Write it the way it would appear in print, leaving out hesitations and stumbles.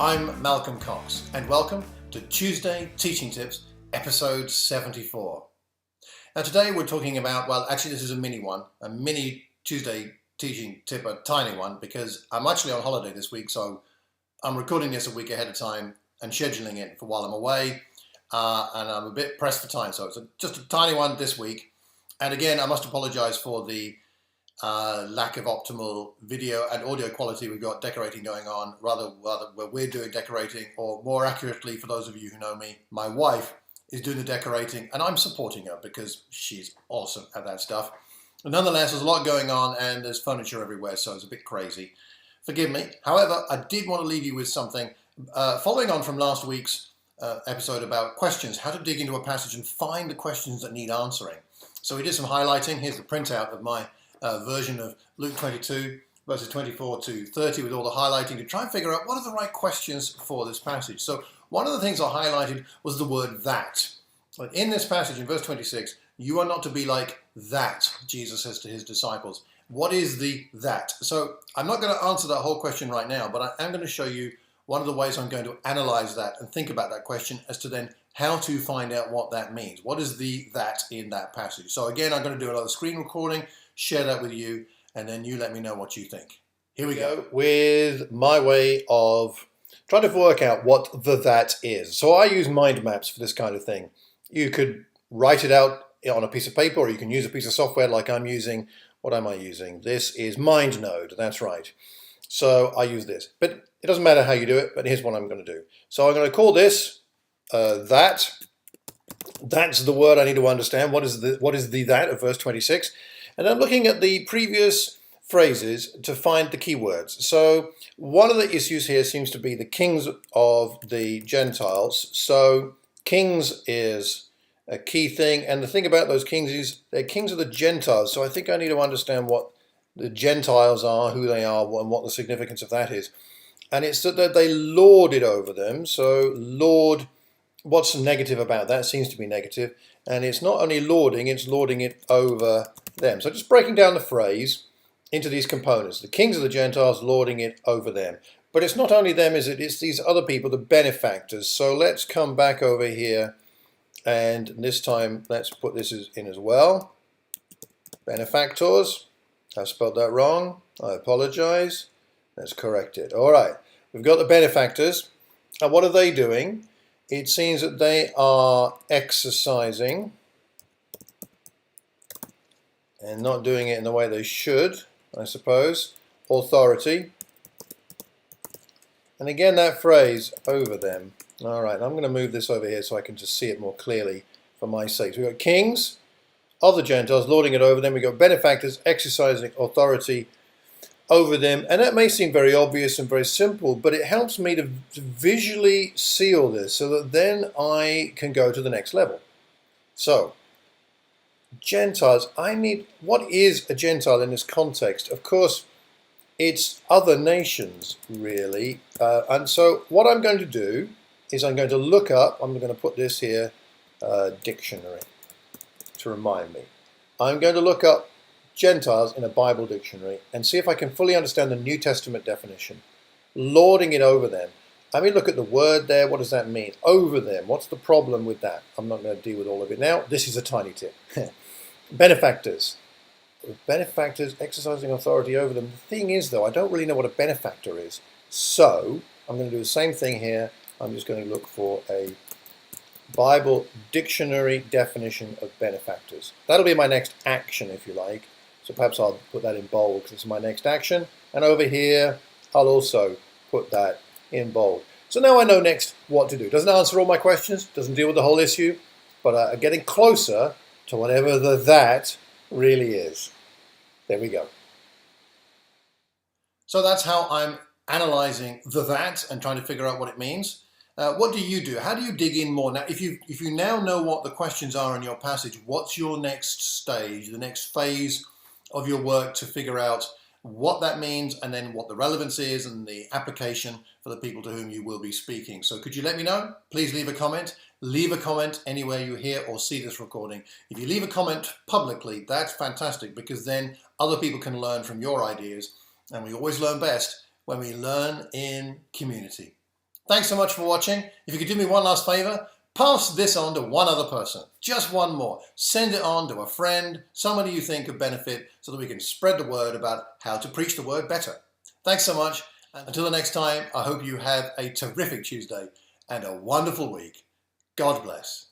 I'm Malcolm Cox, and welcome to Tuesday Teaching Tips, episode 74. Now today we're talking about, well, actually this is a mini Tuesday teaching tip, a tiny one, because I'm actually on holiday this week, so I'm recording this a week ahead of time and scheduling it for while I'm away, and I'm a bit pressed for time, so it's just a tiny one this week. And again, I must apologize for the lack of optimal video and audio quality. We've got decorating going on, rather where we're doing decorating, or more accurately, for those of you who know me, my wife is doing the decorating and I'm supporting her because she's awesome at that stuff. And nonetheless, there's a lot going on and there's furniture everywhere, so it's a bit crazy. Forgive me. However, I did want to leave you with something following on from last week's episode about questions, how to dig into a passage and find the questions that need answering. So we did some highlighting. Here's the printout of my version of Luke 22 verses 24 to 30 with all the highlighting to try and figure out what are the right questions for this passage. So one of the things I highlighted was the word that. In this passage in verse 26, you are not to be like that, Jesus says to his disciples. What is the that? So I'm not going to answer that whole question right now, but I am going to show you one of the ways I'm going to analyze that and think about that question as to then how to find out what that means. What is the that in that passage? So again, I'm going to do another screen recording, share that with you, and then you let me know what you think. Here we go with my way of trying to work out what the that is. So I use mind maps for this kind of thing. You could write it out on a piece of paper, or you can use a piece of software like I'm using. What am I using? This is MindNode, that's right. So I use this, but it doesn't matter how you do it, but here's what I'm going to do. So I'm going to call this that. That's the word I need to understand. What is the that of verse 26? And I'm looking at the previous phrases to find the key words. So one of the issues here seems to be the kings of the Gentiles. So kings is a key thing. And the thing about those kings is they're kings of the Gentiles. So I think I need to understand what the Gentiles are, who they are, and what the significance of that is. And it's that they lord it over them. So lord, what's negative about that? Seems to be negative. And it's not only lording, it's lording it over them. So just breaking down the phrase into these components. The kings of the Gentiles lording it over them. But it's not only them, is it? It's these other people, the benefactors. So let's come back over here. And this time, let's put this in as well. Benefactors. I spelled that wrong. I apologize. Let's correct it. All right. We've got the benefactors. And what are they doing? It seems that they are exercising and not doing it in the way they should, I suppose. Authority. And again, that phrase, over them. All right, I'm going to move this over here so I can just see it more clearly for my sake. So we've got kings of the Gentiles, lording it over them. We've got benefactors, exercising authority over them. And that may seem very obvious and very simple, but it helps me to visually see all this so that then I can go to the next level. So, Gentiles, what is a Gentile in this context? Of course, it's other nations, really. And so what I'm going to do is I'm going to look up, I'm going to put this here, dictionary, to remind me. I'm going to look up Gentiles in a Bible dictionary and see if I can fully understand the New Testament definition. Lording it over them. I mean, look at the word there. What does that mean? Over them. What's the problem with that? I'm not going to deal with all of it now. This is a tiny tip. Benefactors. Benefactors exercising authority over them. The thing is, though, I don't really know what a benefactor is. So I'm going to do the same thing here. I'm just going to look for a Bible dictionary definition of benefactors. That'll be my next action, if you like. So perhaps I'll put that in bold because it's my next action. And over here, I'll also put that in bold. So now I know next what to do. Doesn't answer all my questions, doesn't deal with the whole issue, but getting closer to whatever the that really is. There we go. So that's how I'm analyzing the that and trying to figure out what it means. What do you do? How do you dig in more? Now, if you now know what the questions are in your passage, what's your next stage, the next phase of your work to figure out what that means and then what the relevance is and the application for the people to whom you will be speaking. So could you let me know? Please leave a comment. Leave a comment anywhere you hear or see this recording. If you leave a comment publicly, that's fantastic because then other people can learn from your ideas. And we always learn best when we learn in community. Thanks so much for watching. If you could do me one last favor, pass this on to one other person. Just one more. Send it on to a friend, somebody you think could benefit, so that we can spread the word about how to preach the word better. Thanks so much. And until the next time, I hope you have a terrific Tuesday and a wonderful week. God bless.